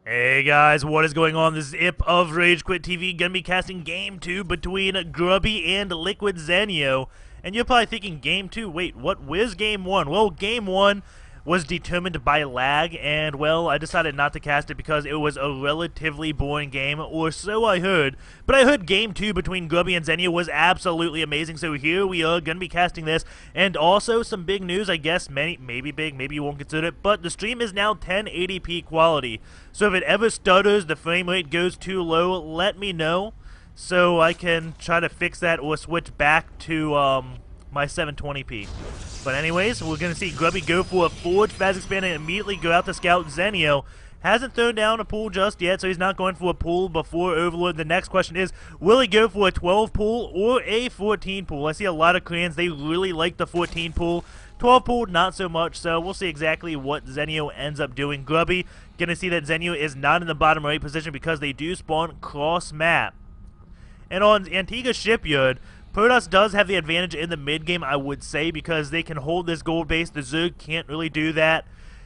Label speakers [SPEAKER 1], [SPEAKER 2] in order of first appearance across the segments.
[SPEAKER 1] Hey guys, what is going on? This is Ip of RageQuitTV, gonna be casting Game 2 between Grubby and Liquid Zenio. And you're probably thinking, Game 2, wait, where's Game 1? Well, Game 1 was determined by lag, and well, I decided not to cast it because it was a relatively boring game, or so I heard. But I heard Game 2 between Grubby and Zenio was absolutely amazing, so here we are, gonna be casting this. And also, some big news, I guess, maybe big, maybe you won't consider it, but the stream is now 1080p quality. So if it ever stutters, the frame rate goes too low, let me know, so I can try to fix that or switch back to, my 720p. But anyways, we're going to see Grubby go for a forward fast expand and immediately go out to scout. Zenio hasn't thrown down a pool just yet, so he's not going for a pool before Overlord. The next question is, will he go for a 12 pool or a 14 pool? I see a lot of clans, they really like the 14 pool. 12 pool, not so much, so we'll see exactly what Zenio ends up doing. Grubby, going to see that Zenio is not in the bottom right position because they do spawn cross-map. And on Antiga Shipyard, Protoss does have the advantage in the mid-game, I would say, because they can hold this gold base. The Zerg can't really do that,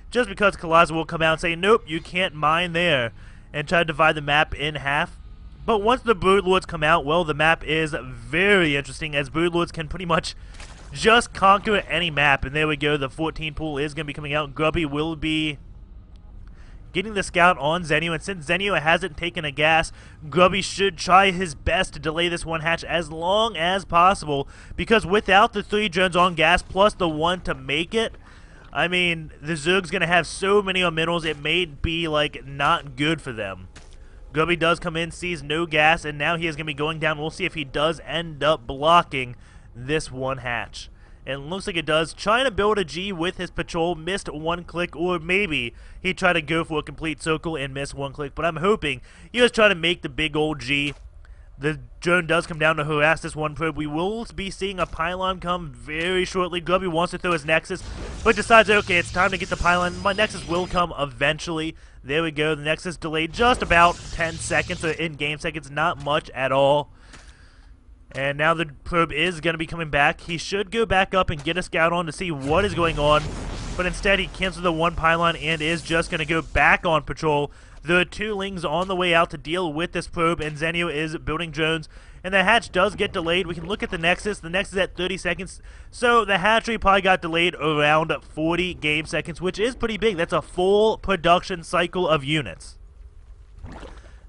[SPEAKER 1] just because Kalaza will come out and say, nope, you can't mine there, and try to divide the map in half. But once the Broodlords come out, well, the map is very interesting, as Broodlords can pretty much just conquer any map. And there we go, the 14 pool is going to be coming out. Grubby will be getting the scout on Zenio, and since Zenio hasn't taken a gas, Grubby should try his best to delay this one hatch as long as possible, because without the 3 drones on gas plus the 1 to make it, I mean, the Zerg's going to have so many on minerals, it may be, like, not good for them. Grubby does come in, sees no gas, and now he is going to be going down. We'll see if he does end up blocking this one hatch. And it looks like it does. Trying to build a G with his patrol, missed 1 click, or maybe he tried to go for a complete circle and missed 1 click. But I'm hoping he was trying to make the big old G. The drone does come down to harass this one probe. We will be seeing a pylon come very shortly. Grubby wants to throw his Nexus, but decides, okay, it's time to get the pylon. My Nexus will come eventually. There we go. The Nexus delayed just about 10 seconds, or in-game seconds, not much at all. And now the probe is going to be coming back. He should go back up and get a scout on to see what is going on. But instead, he cancels the 1 pylon and is just going to go back on patrol. There are 2 lings on the way out to deal with this probe, and Zenio is building drones. And the hatch does get delayed. We can look at the Nexus. The Nexus is at 30 seconds. So the hatchery probably got delayed around 40 game seconds, which is pretty big. That's a full production cycle of units.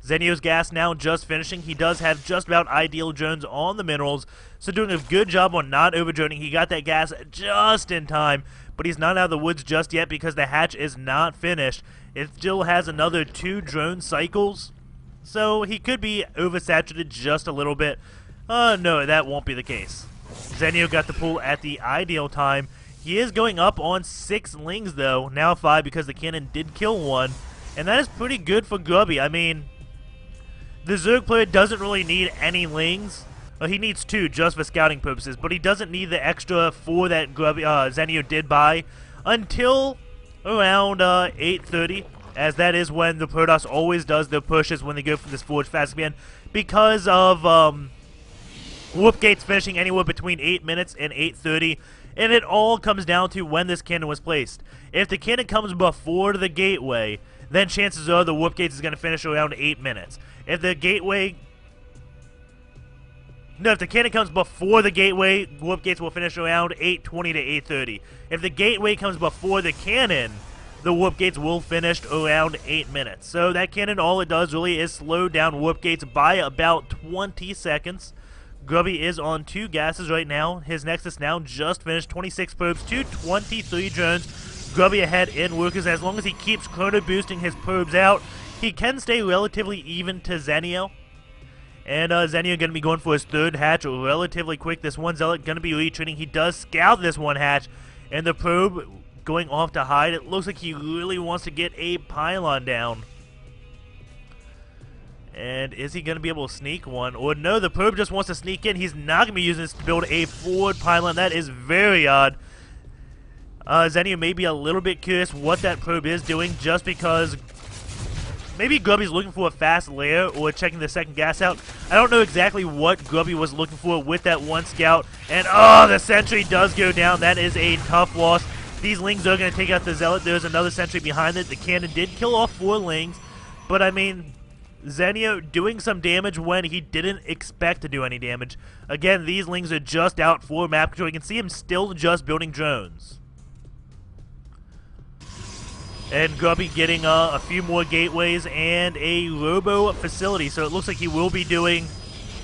[SPEAKER 1] Zenio's gas now just finishing. He does have just about ideal drones on the minerals, so doing a good job on not over-droning. He got that gas just in time, but he's not out of the woods just yet because the hatch is not finished. It still has another 2 drone cycles, so he could be oversaturated just a little bit. No, that won't be the case. Zenio got the pool at the ideal time. He is going up on 6 lings, though, now 5 because the cannon did kill 1, and that is pretty good for Grubby. I mean, the Zerg player doesn't really need any lings. Well, he needs 2 just for scouting purposes, but he doesn't need the extra 4 that Zenio did buy until around 8:30, as that is when the Protoss always does their pushes when they go for this forward fast command, because of warp gates finishing anywhere between 8 minutes and 8:30, and it all comes down to when this cannon was placed. If the cannon comes before the gateway, then chances are the warp gates is going to finish around 8 minutes. If the cannon comes before the gateway, warp gates will finish around 8:20 to 8:30. If the gateway comes before the cannon, the warp gates will finish around 8 minutes. So that cannon, all it does really is slow down warp gates by about 20 seconds. Grubby is on 2 gases right now. His Nexus now just finished, 26 probes to 23 drones. Grubby ahead in workers. As long as he keeps chrono boosting his probes out, he can stay relatively even to Zenio. And Zenio going to be going for his 3rd hatch relatively quick. This one Zealot going to be retreating. He does scout this one hatch. And the probe going off to hide. It looks like he really wants to get a pylon down. And is he going to be able to sneak one? Or no, the probe just wants to sneak in. He's not going to be using this to build a forward pylon. That is very odd. Zenio may be a little bit curious what that probe is doing, just because maybe Grubby's looking for a fast layer or checking the 2nd gas out. I don't know exactly what Grubby was looking for with that 1 scout. And the sentry does go down. That is a tough loss. These lings are going to take out the Zealot. There's another sentry behind it. The cannon did kill off 4 lings, but I mean, Zenio doing some damage when he didn't expect to do any damage. Again, these lings are just out for map control. You can see him still just building drones. And Grubby getting a few more gateways and a robo facility. So it looks like he will be doing,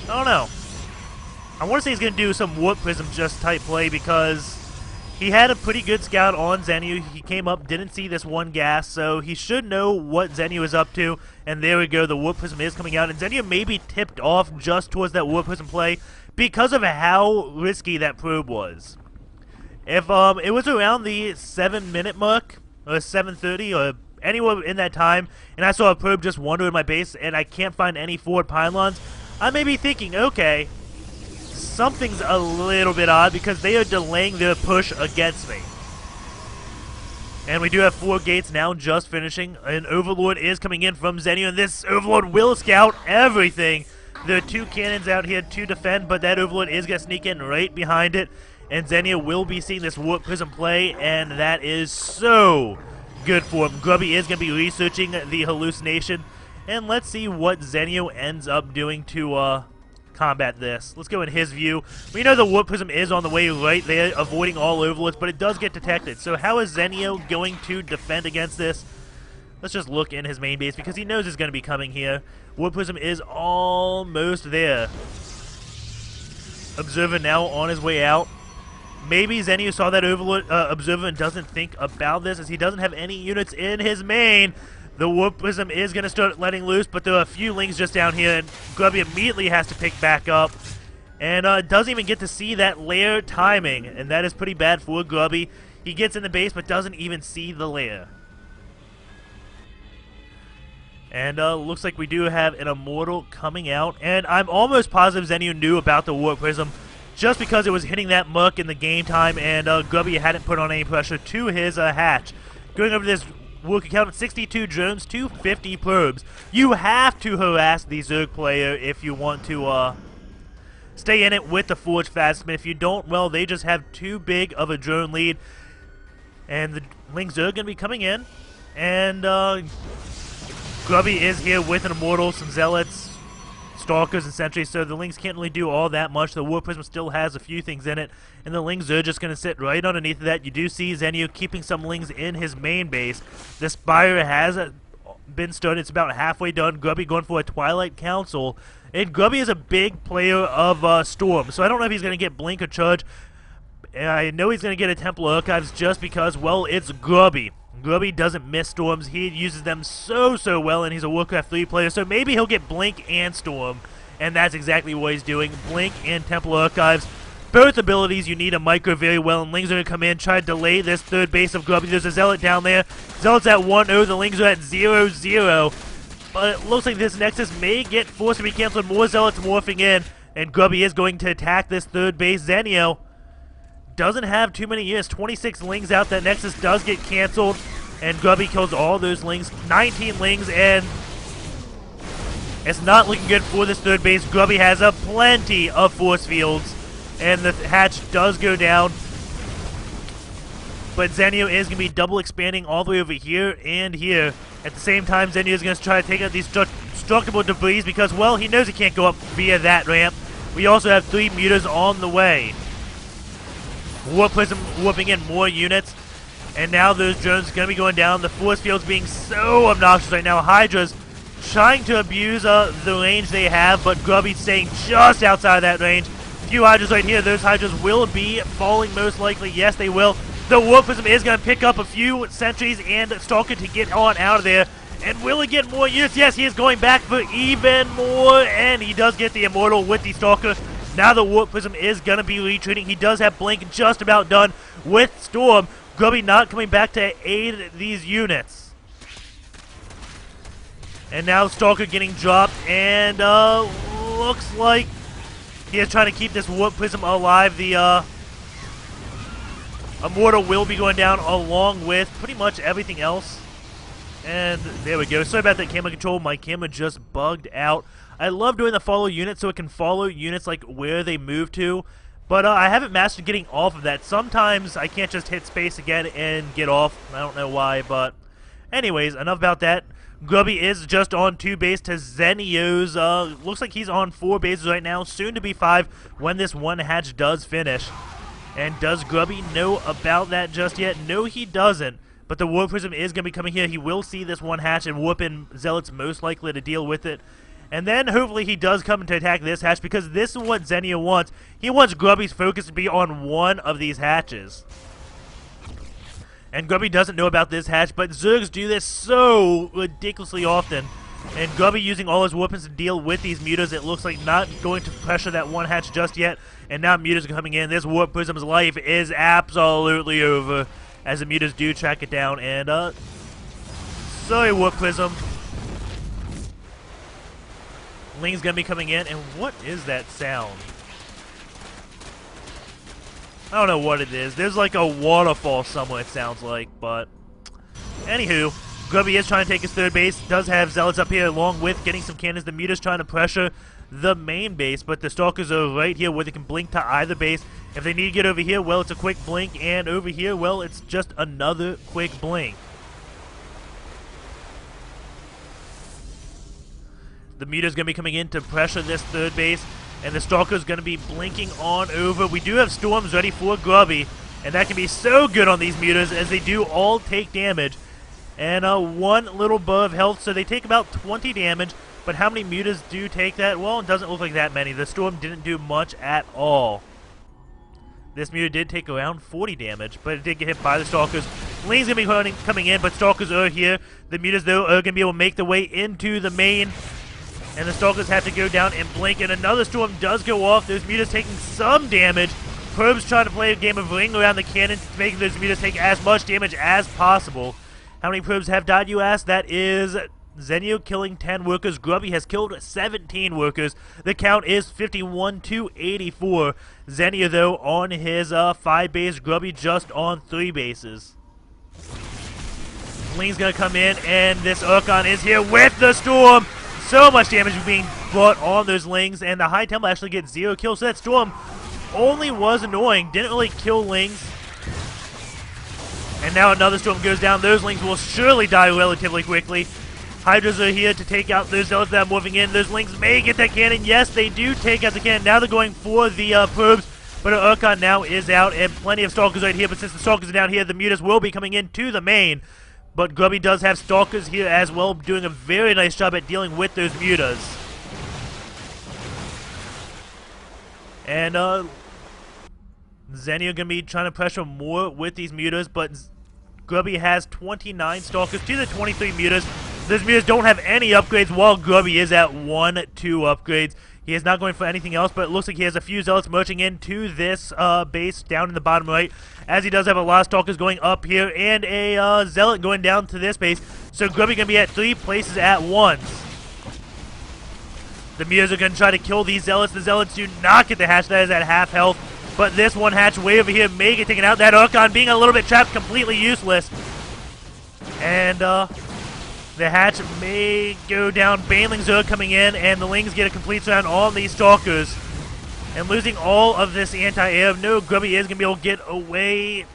[SPEAKER 1] I don't know. I want to say he's going to do some warp prism just type play because he had a pretty good scout on Zenio. He came up, didn't see this one gas, so he should know what Zenio is up to. And there we go, the warp prism is coming out. And Zenio may be tipped off just towards that warp prism play because of how risky that probe was. If it was around the 7-minute mark, or 7:30, or anywhere in that time, and I saw a probe just wander in my base, and I can't find any forward pylons, I may be thinking, okay, something's a little bit odd because they are delaying their push against me. And we do have 4 gates now just finishing. An Overlord is coming in from Zenio, and this Overlord will scout everything. There are 2 cannons out here to defend, but that Overlord is going to sneak in right behind it. And Zenio will be seeing this warp prism play, and that is so good for him. Grubby is going to be researching the hallucination, and let's see what Zenio ends up doing to combat this. Let's go in his view. We know the warp prism is on the way right there, avoiding all overlords, but it does get detected. So how is Zenio going to defend against this? Let's just look in his main base because he knows it's going to be coming here. Warp prism is almost there. Observer now on his way out. Maybe Zenio saw that Overlord Observer and doesn't think about this as he doesn't have any units in his main. The warp prism is going to start letting loose, but there are a few lings just down here, and Grubby immediately has to pick back up. And doesn't even get to see that lair timing, and that is pretty bad for Grubby. He gets in the base, but doesn't even see the lair. And looks like we do have an Immortal coming out, and I'm almost positive Zenio knew about the warp prism, just because it was hitting that muck in the game time, and Grubby hadn't put on any pressure to his hatch. Going over this work account, 62 drones, 250 probes. You have to harass the Zerg player if you want to stay in it with the Forge Phasma. If you don't, well, they just have too big of a drone lead. And the lings are going to be coming in, and Grubby is here with an Immortal, some Zealots, Stalkers, and Sentries, so the lings can't really do all that much. The Warp Prism still has a few things in it, and the lings are just going to sit right underneath of that. You do see Zenio keeping some lings in his main base. The Spire has been started. It's about halfway done. Grubby going for a Twilight Council, and Grubby is a big player of Storm, so I don't know if he's going to get Blink or Charge. I know he's going to get a Temple Archives just because, well, it's Grubby. Grubby doesn't miss Storms. He uses them so well, and he's a Warcraft 3 player, so maybe he'll get Blink and Storm, and that's exactly what he's doing. Blink and Temple Archives. Both abilities you need to micro very well, and lings are going to come in, try to delay this third base of Grubby. There's a Zealot down there. Zealot's at 1-0. The lings are at 0-0. But it looks like this Nexus may get forced to be canceled. More Zealots morphing in, and Grubby is going to attack this third base. Zenio doesn't have too many units. 26 lings out. That Nexus does get canceled, and Grubby kills all those lings. 19 lings, and it's not looking good for this third base. Grubby has plenty of force fields, and the hatch does go down. But Zenio is going to be double expanding all the way over here and here. At the same time, Zenio is going to try to take out these destructible debris because, well, he knows he can't go up via that ramp. We also have 3 mutas on the way. Warp Prism warping in more units, and now those drones are going to be going down. The force field's being so obnoxious right now. Hydra's trying to abuse the range they have, but Grubby's staying just outside of that range. A few Hydras right here. Those Hydras will be falling most likely. Yes, they will. The Warp Prism is going to pick up a few Sentries and Stalker to get on out of there. And will he get more units? Yes, he is going back for even more, and he does get the Immortal with the Stalker. Now the Warp Prism is going to be retreating. He does have Blink just about done with Storm. Grubby not coming back to aid these units. And now Stalker getting dropped, and looks like he is trying to keep this Warp Prism alive. The Immortal will be going down along with pretty much everything else. And there we go. Sorry about that camera control. My camera just bugged out. I love doing the follow unit so it can follow units like where they move to. But I haven't mastered getting off of that. Sometimes I can't just hit space again and get off. I don't know why, but anyways, enough about that. Grubby is just on 2 base to Zenio's. Looks like he's on 4 bases right now, soon to be 5 when this 1 hatch does finish. And does Grubby know about that just yet? No, he doesn't. But the Warp Prism is going to be coming here. He will see this 1 hatch, and Warpin Zealot's most likely to deal with it. And then hopefully he does come to attack this hatch, because this is what Zenio wants. He wants Grubby's focus to be on one of these hatches. And Grubby doesn't know about this hatch, but Zergs do this so ridiculously often. And Grubby using all his weapons to deal with these mutas. It looks like not going to pressure that 1 hatch just yet. And now mutas are coming in. This Warp Prism's life is absolutely over, as the mutas do track it down. And, sorry, Warp Prism. Ling's gonna be coming in, and what is that sound? I don't know what it is. There's like a waterfall somewhere, it sounds like, but anywho, Grubby is trying to take his 3rd base. Does have Zealots up here along with getting some cannons. The muta's trying to pressure the main base, but the Stalkers are right here where they can blink to either base. If they need to get over here, well, it's a quick blink, and over here, well, it's just another quick blink. The muta's going to be coming in to pressure this 3rd base, and the Stalker's going to be blinking on over. We do have Storms ready for Grubby, and that can be so good on these mutas, as they do all take damage. And 1 little bar of health, so they take about 20 damage, but how many mutas do take that? Well, it doesn't look like that many. The Storm didn't do much at all. This muta did take around 40 damage, but it did get hit by the Stalkers. Ling's going to be coming in, but Stalkers are here. The mutas, though, are going to be able to make their way into the main. And the Stalkers have to go down and blink, and another Storm does go off. Those mutas taking some damage. Probes trying to play a game of ring around the cannon, making those mutas take as much damage as possible. How many probes have died, you ask? That is Zenio killing 10 workers. Grubby has killed 17 workers. The count is 51 to 84. Zenio, though, on his 5 base. Grubby just on 3 bases. Ling's going to come in, and this Urkon is here with the Storm. So much damage being brought on those Lings, and the High Temple actually gets 0 kills. So that Storm only was annoying, didn't really kill Lings. And now another Storm goes down. Those Lings will surely die relatively quickly. Hydras are here to take out those Zealots that are moving in. Those Lings may get that cannon. Yes, they do take out the cannon. Now they're going for the probes, but Urkon now is out, and plenty of Stalkers right here. But since the Stalkers are down here, the mutas will be coming into the main. But Grubby does have Stalkers here as well, doing a very nice job at dealing with those mutas. And Zenio gonna be trying to pressure more with these mutas, but Grubby has 29 Stalkers to the 23 mutas. Those mutas don't have any upgrades, while Grubby is at 1-2 upgrades. He is not going for anything else, but it looks like he has a few Zealots merging into this base down in the bottom right, as he does have a lot of Stalkers going up here, and a Zealot going down to this base. So Grubby going to be at 3 places at once. The mutas are going to try to kill these Zealots. The Zealots do not get the hatch. That is at half health. But this 1 hatch way over here may get taken out. That Urkon being a little bit trapped, completely useless. And the hatch may go down. Banelings are coming in, and the Lings get a complete surround on these Stalkers. And losing all of this anti-air. No, Grubby is going to be able to get away.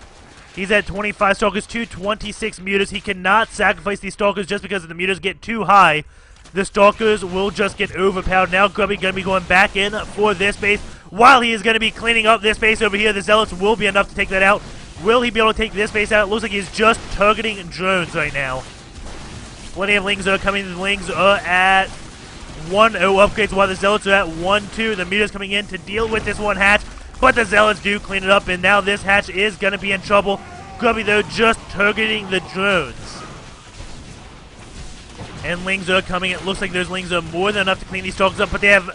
[SPEAKER 1] He's at 25 Stalkers to 26 mutas. He cannot sacrifice these Stalkers just because if the mutas get too high, the Stalkers will just get overpowered. Now Grubby going to be going back in for this base. While he is going to be cleaning up this base over here, the Zealots will be enough to take that out. Will he be able to take this base out? It looks like he's just targeting drones right now. Plenty of Lings are coming. The Lings are at 1-0 upgrades, while the Zealots are at 1-2. The muta's coming in to deal with this 1 hatch, but the Zealots do clean it up, and now this hatch is going to be in trouble. Grubby, though, just targeting the drones. And Lings are coming. It looks like those Lings are more than enough to clean these Stalkers up, but they have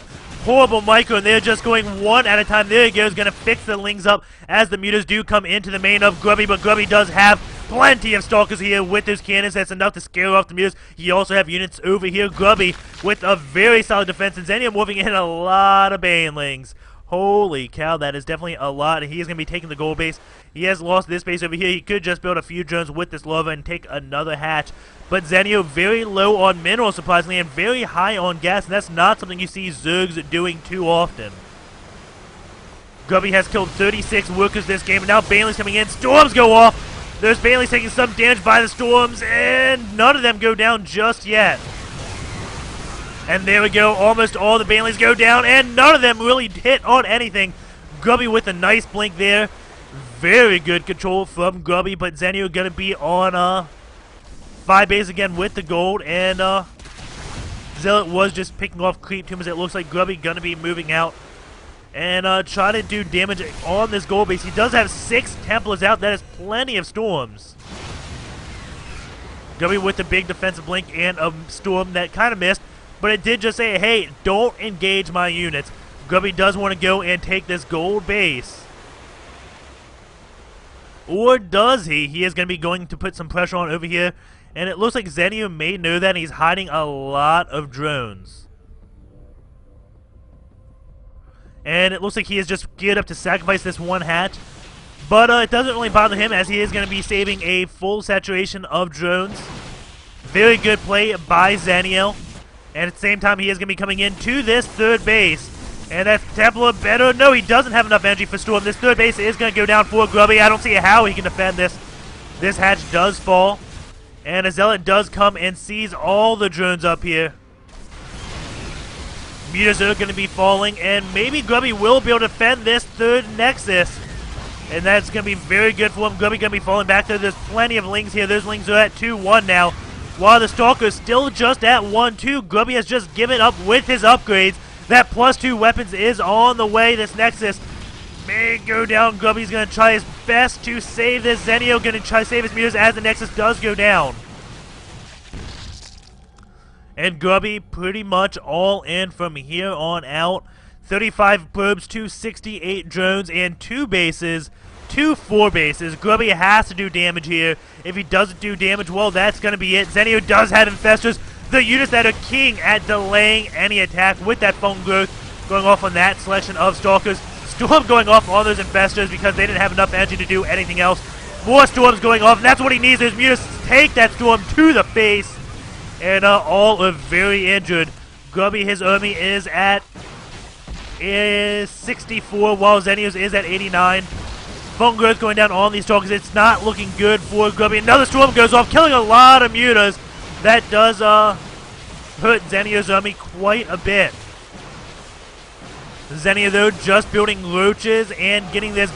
[SPEAKER 1] horrible micro, and they're just going 1 at a time. There he goes, going to fix the Lings up as the mutas do come into the main of Grubby, but Grubby does have plenty of Stalkers here with those cannons. That's enough to scare off the mutas. You also have units over here. Grubby with a very solid defense, and Zenio moving in a lot of Banelings. Holy cow, that is definitely a lot. He is going to be taking the gold base. He has lost this base over here. He could just build a few drones with this lava and take another hatch. But Zenio very low on minerals, surprisingly, and very high on gas, and that's not something you see Zergs doing too often. Grubby has killed 36 workers this game, and now Banelings coming in. Storms go off. There's Bailey's taking some damage by the storms, and none of them go down just yet. And there we go, almost all the Baileys go down, and none of them really hit on anything. Grubby with a nice blink there. Very good control from Grubby, but Zenio gonna be on 5 base again with the gold, and Zealot was just picking off creep tombs. It looks like Grubby gonna be moving out and try to do damage on this gold base. He does have 6 Templars out. That is plenty of storms. Grubby with the big defensive blink and a storm that kind of missed, but it did just say, hey, don't engage my units. Grubby does want to go and take this gold base. Or does he? He is going to be going to put some pressure on over here. And it looks like Zenio may know that, and he's hiding a lot of drones. And it looks like he is just geared up to sacrifice this one hatch. But it doesn't really bother him, as he is going to be saving a full saturation of drones. Very good play by Zenio. And at the same time, he is going to be coming into this 3rd base. And that's Templar better. No, he doesn't have enough energy for Storm. This 3rd base is going to go down for Grubby. I don't see how he can defend this. This hatch does fall. And a Zealot does come and seize all the drones up here. Mutas are going to be falling. And maybe Grubby will be able to defend this 3rd Nexus. And that's going to be very good for him. Grubby going to be falling back there. There's plenty of Lings here. Those Lings are at 2-1 now. While the Stalker's still just at 1-2, Grubby has just given up with his upgrades. That +2 weapons is on the way. This Nexus may go down. Grubby's going to try his best to save this. Zenio going to try to save his mutas as the Nexus does go down. And Grubby pretty much all in from here on out. 35 probes, 268 drones, and 2 bases. 2 4 bases. Grubby has to do damage here. If he doesn't do damage, well, that's going to be it. Zenio does have Infestors. The units that are king at delaying any attack with that phone growth going off on that selection of Stalkers. Storm going off on those Infestors because they didn't have enough energy to do anything else. More Storms going off, and that's what he needs. Those mutas take that Storm to the face. And all are very injured. Grubby, his army is at 64, while Zenio's is at 89. Phone growth going down on these Stalkers. It's not looking good for Grubby. Another Storm goes off, killing a lot of mutas. That does hurt Zenio's army quite a bit. Zenio, though, just building roaches and getting this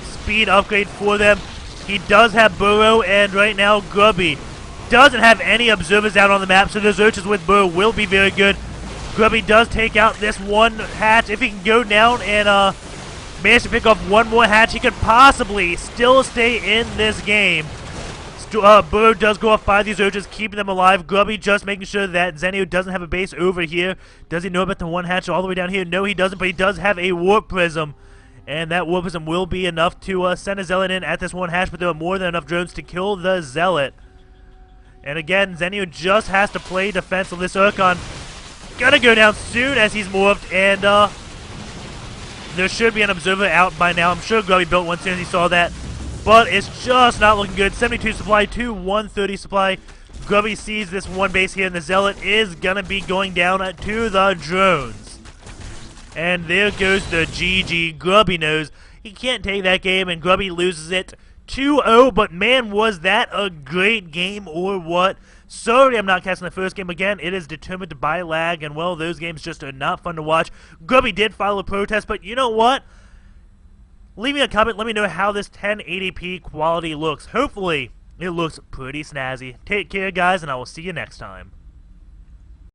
[SPEAKER 1] speed upgrade for them. He does have Burrow, and right now Grubby doesn't have any observers out on the map, so those roaches with Burrow will be very good. Grubby does take out this one hatch. If he can go down and manage to pick off one more hatch, he could possibly still stay in this game. Burrow does go off by these roaches, keeping them alive. Grubby just making sure that Zenio doesn't have a base over here. Does he know about the one hatch all the way down here? No, he doesn't, but he does have a Warp Prism. And that Warp Prism will be enough to send a Zealot in at this one hatch, but there are more than enough drones to kill the Zealot. And again, Zenio just has to play defense of this Urkon. Gonna go down soon as he's morphed, and there should be an observer out by now. I'm sure Grubby built one as soon as he saw that. But it's just not looking good. 72 supply to 130 supply. Grubby sees this one base here, and the Zealot is going to be going down to the drones. And there goes the GG. Grubby knows he can't take that game, and Grubby loses it 2-0. But man, was that a great game or what? Sorry I'm not casting the first game again. It is determined by lag, and well, those games just are not fun to watch. Grubby did file a protest, but you know what? Leave me a comment, let me know how this 1080p quality looks. Hopefully, it looks pretty snazzy. Take care, guys, and I will see you next time.